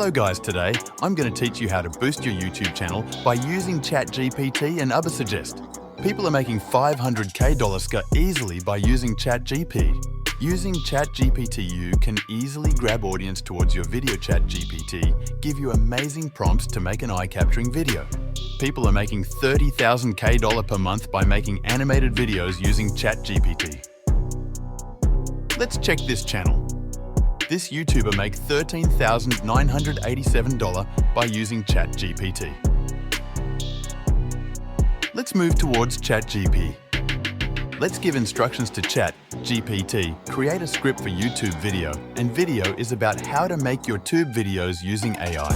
Hello guys, today I'm going to teach you how to boost your YouTube channel by using ChatGPT and Ubersuggest. People are making $500K easily by using ChatGPT. Using ChatGPT, you can easily grab audience towards your video. ChatGPT give you amazing prompts to make an eye-capturing video. People are making $30,000K per month by making animated videos using ChatGPT. Let's check this channel. This YouTuber makes $13,987 by using ChatGPT. Let's move towards ChatGPT. Let's give instructions to ChatGPT. Create a script for YouTube video, and video is about how to make your tube videos using AI.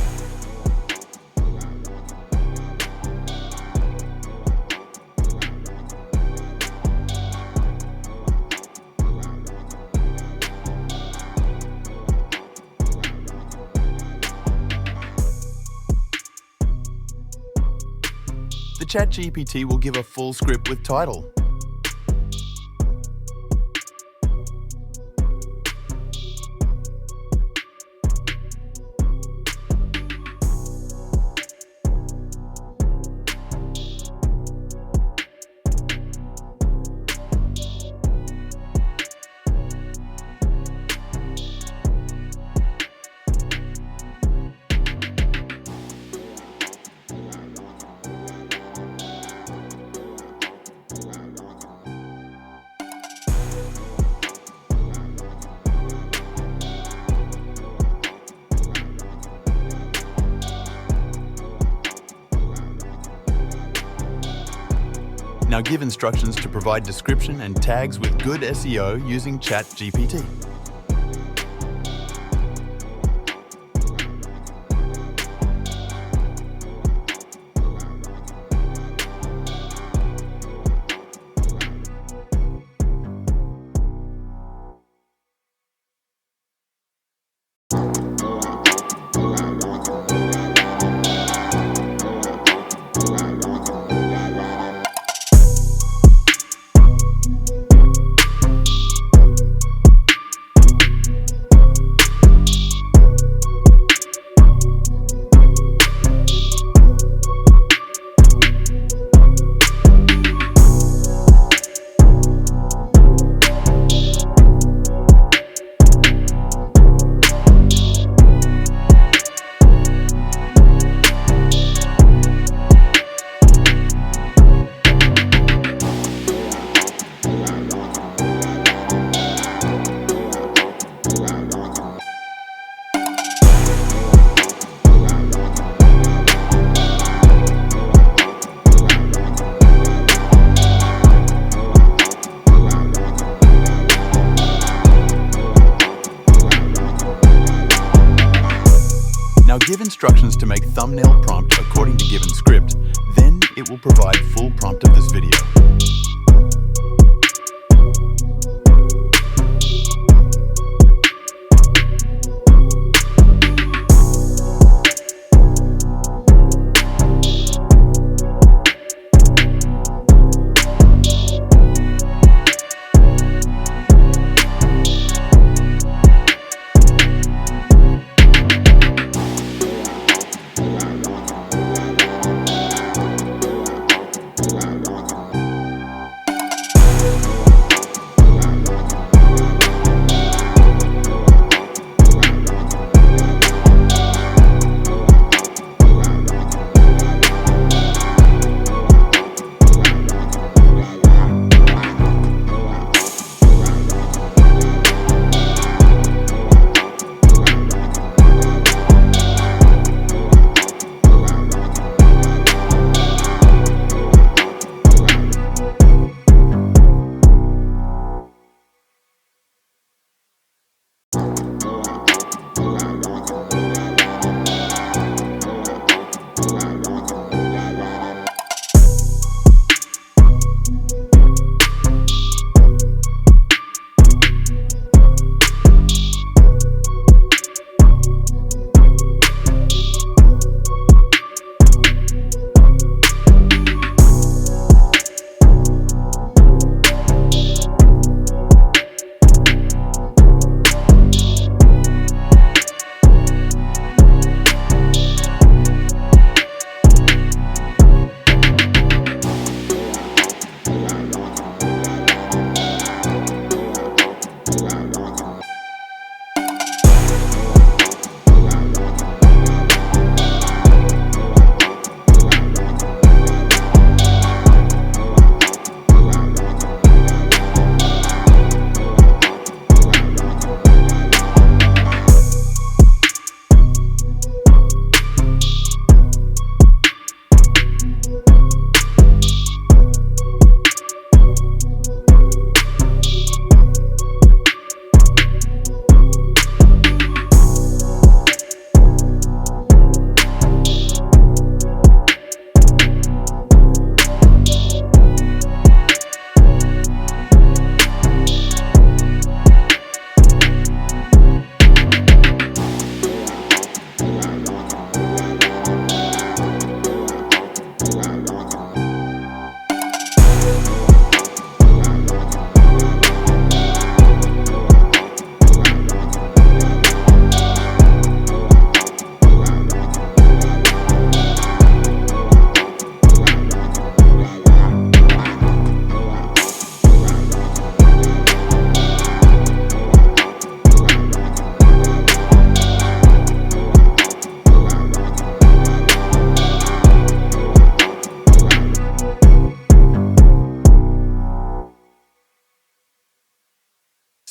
The ChatGPT will give a full script with title. Now give instructions to provide description and tags with good SEO using ChatGPT. Now give instructions to make thumbnail prompt according to given script, then it will provide full prompt of this video.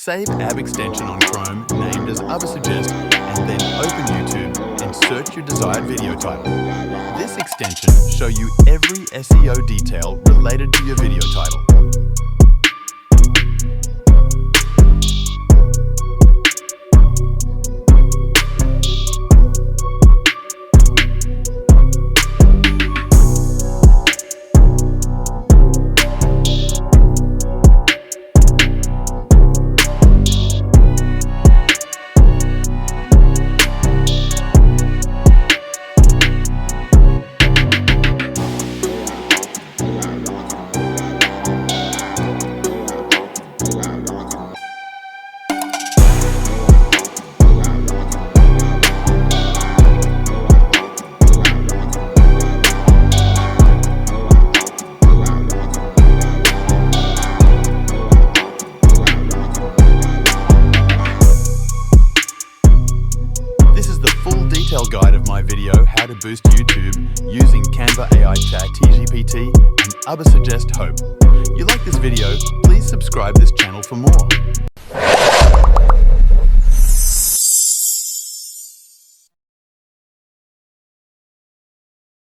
Save Ab extension on Chrome named as Ubersuggest and then open YouTube and search your desired video title. This extension will show you every SEO detail related to your video title. Guide of my video How to Boost YouTube using Canva AI ChatGPT and Ubersuggest Hope. You like this video? Please subscribe this channel for more.